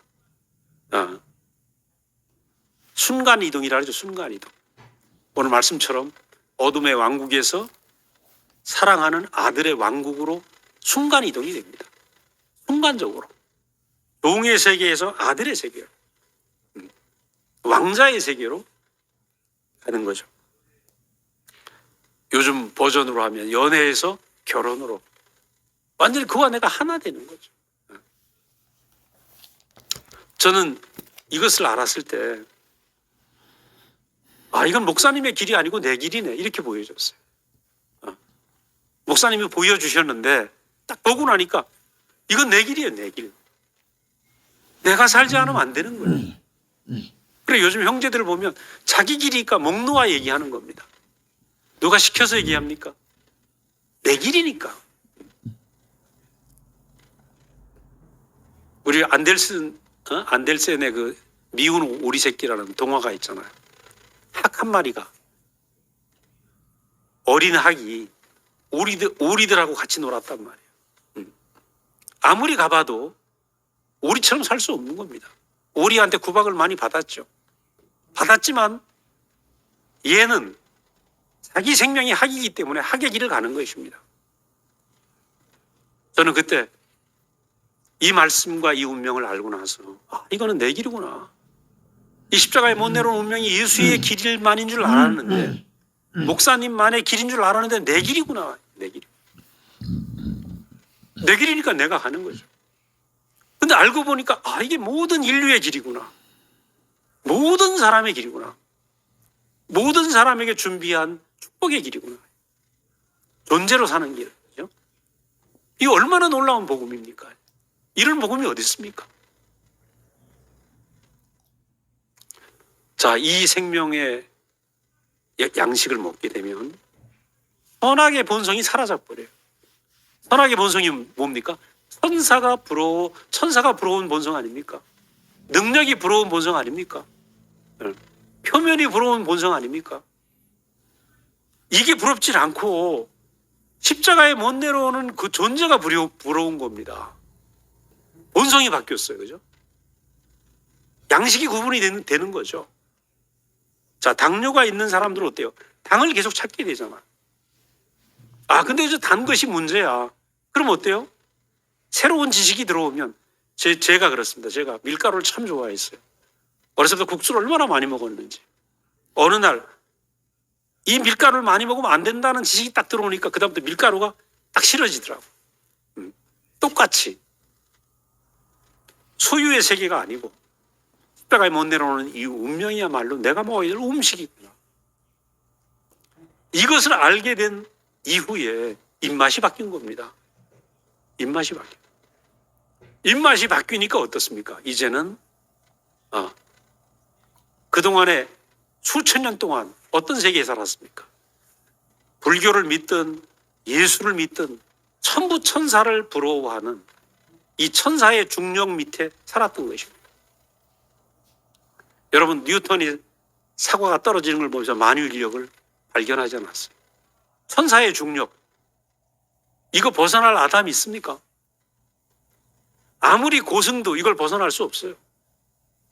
순간이동이라 하죠. 순간이동. 오늘 말씀처럼 어둠의 왕국에서 사랑하는 아들의 왕국으로 순간이동이 됩니다. 순간적으로. 종의 세계에서 아들의 세계로, 왕자의 세계로 가는 거죠. 요즘 버전으로 하면 연애에서 결혼으로 완전히 그와 내가 하나 되는 거죠. 저는 이것을 알았을 때 이건 목사님의 길이 아니고 내 길이네, 이렇게 보여졌어요. 목사님이 보여주셨는데 딱 보고 나니까 이건 내 길이에요. 내 길. 내가 살지 않으면 안 되는 거예요. 그래, 요즘 형제들을 보면 자기 길이니까 먹노아 얘기하는 겁니다. 누가 시켜서 얘기합니까? 내 길이니까. 우리 안델센의 그 미운 오리 새끼라는 동화가 있잖아요. 학 한 마리가, 어린 학이 오리들하고 같이 놀았단 말이에요. 아무리 가봐도 오리처럼 살 수 없는 겁니다. 오리한테 구박을 많이 받았죠. 받았지만 얘는 자기 생명이 학이기 때문에 학의 길을 가는 것입니다. 저는 그때 이 말씀과 이 운명을 알고 나서 이거는 내 길이구나. 이 십자가에 못 내려온 운명이 예수의 길만인 줄 알았는데 목사님만의 길인 줄 알았는데 내 길이구나. 내 길. 내 길이니까 내가 가는 거죠. 근데 알고 보니까 이게 모든 인류의 길이구나. 모든 사람의 길이구나. 모든 사람에게 준비한 축복의 길이구나. 존재로 사는 길. 그죠? 이거 얼마나 놀라운 복음입니까? 이런 복음이 어디 있습니까? 자, 이 생명의 양식을 먹게 되면 선악의 본성이 사라져 버려요. 선악의 본성이 뭡니까? 천사가 부러운 본성 아닙니까? 능력이 부러운 본성 아닙니까? 표면이 부러운 본성 아닙니까? 이게 부럽지 않고 십자가에 못 내려오는 그 존재가 부러운 겁니다. 본성이 바뀌었어요. 그죠? 양식이 구분이 되는 거죠. 자, 당뇨가 있는 사람들은 어때요? 당을 계속 찾게 되잖아. 근데 이제 단 것이 문제야. 그럼 어때요? 새로운 지식이 들어오면 제가 그렇습니다. 제가 밀가루를 참 좋아했어요. 어렸을 때 국수를 얼마나 많이 먹었는지. 어느 날 이 밀가루를 많이 먹으면 안 된다는 지식이 딱 들어오니까 그다음부터 밀가루가 딱 싫어지더라고. 똑같이 소유의 세계가 아니고 십자가에 못 내려오는 이 운명이야말로 내가 먹어야 될 음식이구나. 이것을 알게 된 이후에 입맛이 바뀐 겁니다. 입맛이 바뀌니까 어떻습니까? 이제는 그동안에 수천 년 동안 어떤 세계에 살았습니까? 불교를 믿든 예수를 믿든 천부 천사를 부러워하는 이 천사의 중력 밑에 살았던 것입니다. 여러분, 뉴턴이 사과가 떨어지는 걸 보면서 만유인력을 발견하지 않았어요. 천사의 중력, 이거 벗어날 아담이 있습니까? 아무리 고승도 이걸 벗어날 수 없어요.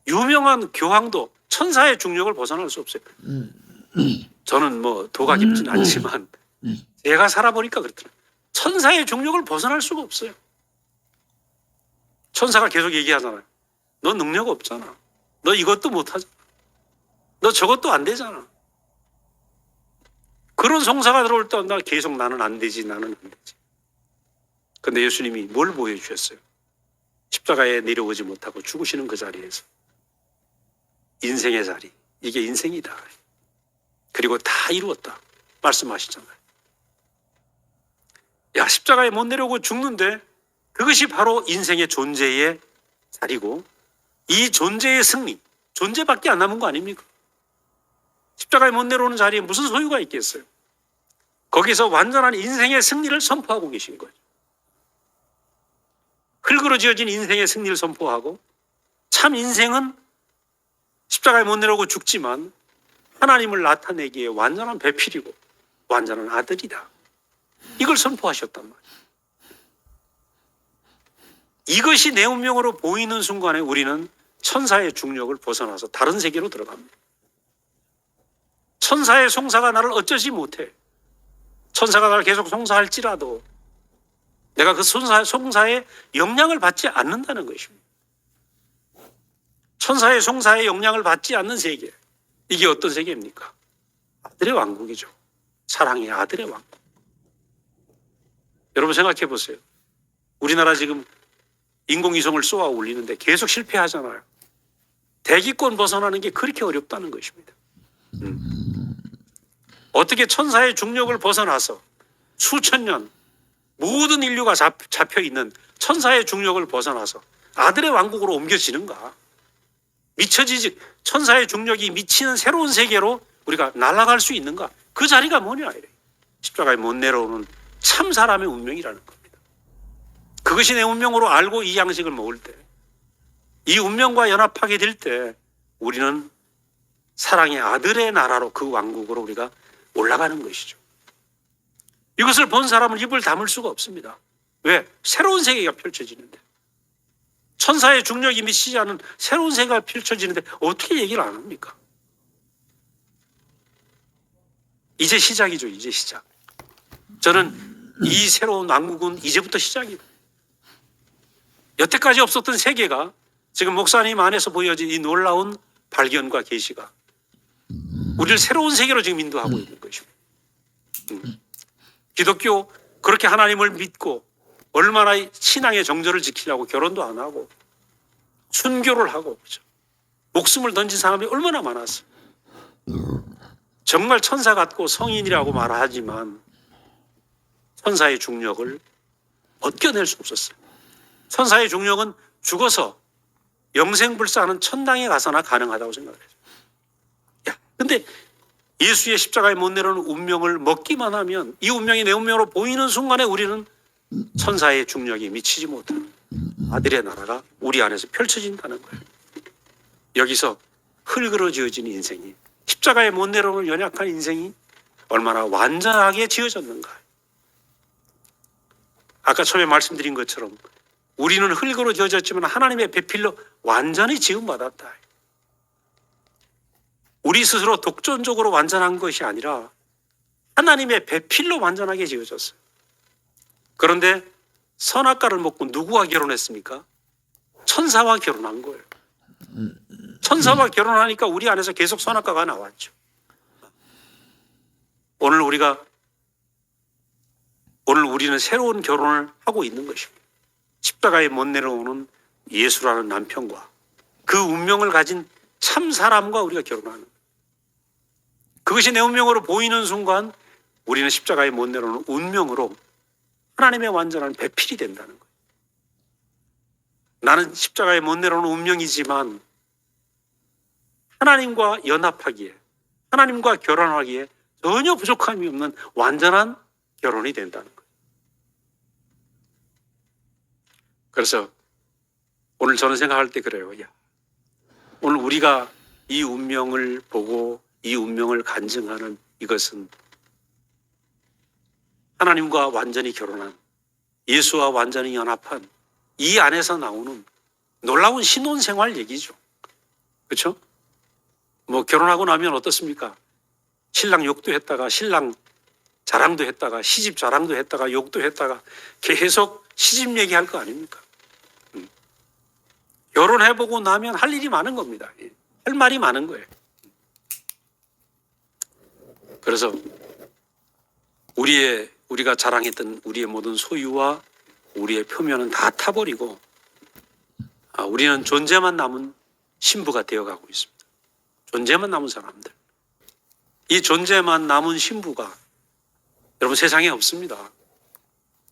유명한 교황도 천사의 중력을 벗어날 수 없어요. 저는 도가 깊지는 않지만 제가 살아보니까 그렇더라고요. 천사의 중력을 벗어날 수가 없어요. 천사가 계속 얘기하잖아요. 너 능력 없잖아. 너 이것도 못하잖아. 너 저것도 안 되잖아. 그런 송사가 들어올 때 계속 나는 안 되지. 근데 예수님이 뭘 보여주셨어요? 십자가에 내려오지 못하고 죽으시는 그 자리에서 인생의 자리, 이게 인생이다. 그리고 다 이루었다 말씀하시잖아요. 십자가에 못 내려오고 죽는데 그것이 바로 인생의 존재의 자리고 이 존재의 승리, 존재밖에 안 남은 거 아닙니까? 십자가에 못 내려오는 자리에 무슨 소유가 있겠어요? 거기서 완전한 인생의 승리를 선포하고 계신 거죠. 흙으로 지어진 인생의 승리를 선포하고 참 인생은 십자가에 못 내려오고 죽지만 하나님을 나타내기에 완전한 배필이고 완전한 아들이다. 이걸 선포하셨단 말이에요. 이것이 내 운명으로 보이는 순간에 우리는 천사의 중력을 벗어나서 다른 세계로 들어갑니다. 천사의 송사가 나를 어쩌지 못해. 천사가 나를 계속 송사할지라도 내가 그 송사의 영향을 받지 않는다는 것입니다. 천사의 송사의 영향을 받지 않는 세계. 이게 어떤 세계입니까? 아들의 왕국이죠. 사랑의 아들의 왕국. 여러분 생각해 보세요. 우리나라 지금 인공위성을 쏘아 올리는데 계속 실패하잖아요. 대기권 벗어나는 게 그렇게 어렵다는 것입니다. 어떻게 천사의 중력을 벗어나서 수천 년 모든 인류가 잡혀있는 천사의 중력을 벗어나서 아들의 왕국으로 옮겨지는가? 미쳐지지 천사의 중력이 미치는 새로운 세계로 우리가 날아갈 수 있는가? 그 자리가 뭐냐? 이래. 십자가에 못 내려오는 참 사람의 운명이라는 겁니다. 그것이 내 운명으로 알고 이 양식을 먹을 때, 이 운명과 연합하게 될 때 우리는 사랑의 아들의 나라로 그 왕국으로 우리가 올라가는 것이죠. 이것을 본 사람은 입을 다물 수가 없습니다. 왜? 새로운 세계가 펼쳐지는데. 천사의 중력이 미치지 않은 새로운 세계가 펼쳐지는데 어떻게 얘기를 안 합니까? 이제 시작이죠. 이제 시작. 저는 이 새로운 왕국은 이제부터 시작이다. 여태까지 없었던 세계가 지금 목사님 안에서 보여진 이 놀라운 발견과 계시가 우리를 새로운 세계로 지금 인도하고 있는 것입니다. 기독교 그렇게 하나님을 믿고 얼마나 신앙의 정절을 지키려고 결혼도 안 하고 순교를 하고 그렇죠? 목숨을 던진 사람이 얼마나 많았어요. 정말 천사 같고 성인이라고 말하지만 천사의 중력을 벗겨낼 수 없었어요. 천사의 중력은 죽어서 영생불사하는 천당에 가서나 가능하다고 생각을 했어요. 근데 예수의 십자가에 못 내려오는 운명을 먹기만 하면 이 운명이 내 운명으로 보이는 순간에 우리는 천사의 중력이 미치지 못하는 아들의 나라가 우리 안에서 펼쳐진다는 거예요. 여기서 흙으로 지어진 인생이 십자가에 못 내려오는 연약한 인생이 얼마나 완전하게 지어졌는가. 아까 처음에 말씀드린 것처럼 우리는 흙으로 지어졌지만 하나님의 배필로 완전히 지음받았다. 우리 스스로 독존적으로 완전한 것이 아니라 하나님의 배필로 완전하게 지어졌어요. 그런데 선악과를 먹고 누구와 결혼했습니까? 천사와 결혼한 거예요. 천사와 결혼하니까 우리 안에서 계속 선악과가 나왔죠. 오늘 우리는 새로운 결혼을 하고 있는 것입니다. 십자가에 못 내려오는 예수라는 남편과 그 운명을 가진 참 사람과 우리가 결혼하는 거예요. 그것이 내 운명으로 보이는 순간 우리는 십자가에 못 내려오는 운명으로 하나님의 완전한 배필이 된다는 거예요. 나는 십자가에 못 내려오는 운명이지만 하나님과 연합하기에, 하나님과 결혼하기에 전혀 부족함이 없는 완전한 결혼이 된다는 거예요. 그래서 오늘 저는 생각할 때 그래요. 오늘 우리가 이 운명을 보고 이 운명을 간증하는 이것은 하나님과 완전히 결혼한, 예수와 완전히 연합한 이 안에서 나오는 놀라운 신혼생활 얘기죠. 그렇죠? 뭐 결혼하고 나면 어떻습니까? 신랑 욕도 했다가 신랑 자랑도 했다가 시집 자랑도 했다가 욕도 했다가 계속 시집 얘기할 거 아닙니까? 결혼해보고 나면 할 일이 많은 겁니다. 할 말이 많은 거예요. 그래서 우리가 자랑했던 우리의 모든 소유와 우리의 표면은 다 타버리고 우리는 존재만 남은 신부가 되어가고 있습니다. 존재만 남은 사람들. 이 존재만 남은 신부가 여러분 세상에 없습니다.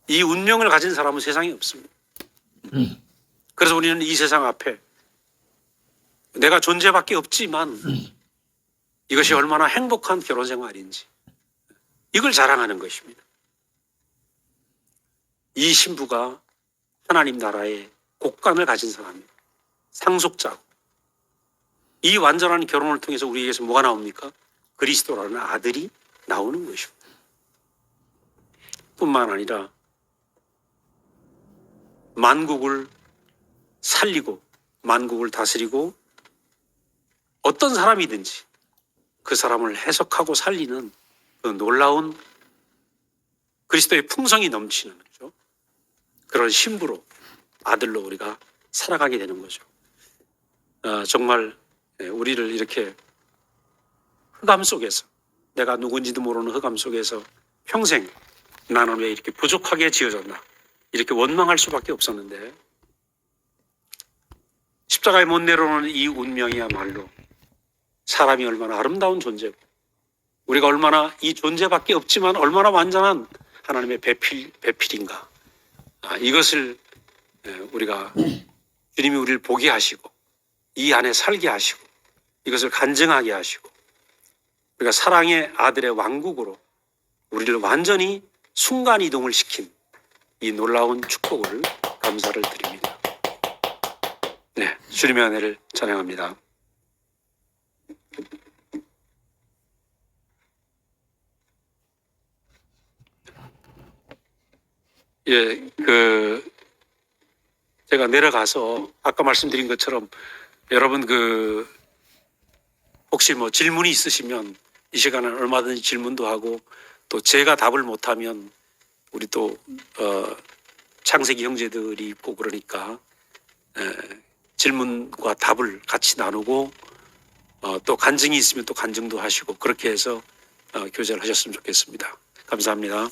이 운명을 가진 사람은 세상에 없습니다. 그래서 우리는 이 세상 앞에 내가 존재밖에 없지만 이것이 얼마나 행복한 결혼 생활인지 이걸 자랑하는 것입니다. 이 신부가 하나님 나라의 곡간을 가진 사람입니다. 상속자고. 이 완전한 결혼을 통해서 우리에게서 뭐가 나옵니까? 그리스도라는 아들이 나오는 것입니다. 뿐만 아니라 만국을 살리고 만국을 다스리고 어떤 사람이든지 그 사람을 해석하고 살리는 그 놀라운 그리스도의 풍성이 넘치는 거죠. 그런 신부로 아들로 우리가 살아가게 되는 거죠. 정말 우리를 이렇게 흑암 속에서 내가 누군지도 모르는 흑암 속에서 평생 나는 왜 이렇게 부족하게 지어졌나 이렇게 원망할 수밖에 없었는데 십자가에 못 내려오는 이 운명이야말로 사람이 얼마나 아름다운 존재고 우리가 얼마나 이 존재밖에 없지만 얼마나 완전한 하나님의 배필인가 이것을 우리가 주님이 우리를 보게 하시고 이 안에 살게 하시고 이것을 간증하게 하시고 우리가 사랑의 아들의 왕국으로 우리를 완전히 순간이동을 시킨 이 놀라운 축복을 감사를 드립니다. 네, 주님의 은혜를 찬양합니다. 예, 제가 내려가서 아까 말씀드린 것처럼 여러분 혹시 뭐 질문이 있으시면 이 시간에 얼마든지 질문도 하고 또 제가 답을 못하면 우리 또 창세기 형제들이 있고 그러니까 질문과 답을 같이 나누고 또 간증이 있으면 또 간증도 하시고 그렇게 해서 교제를 하셨으면 좋겠습니다. 감사합니다.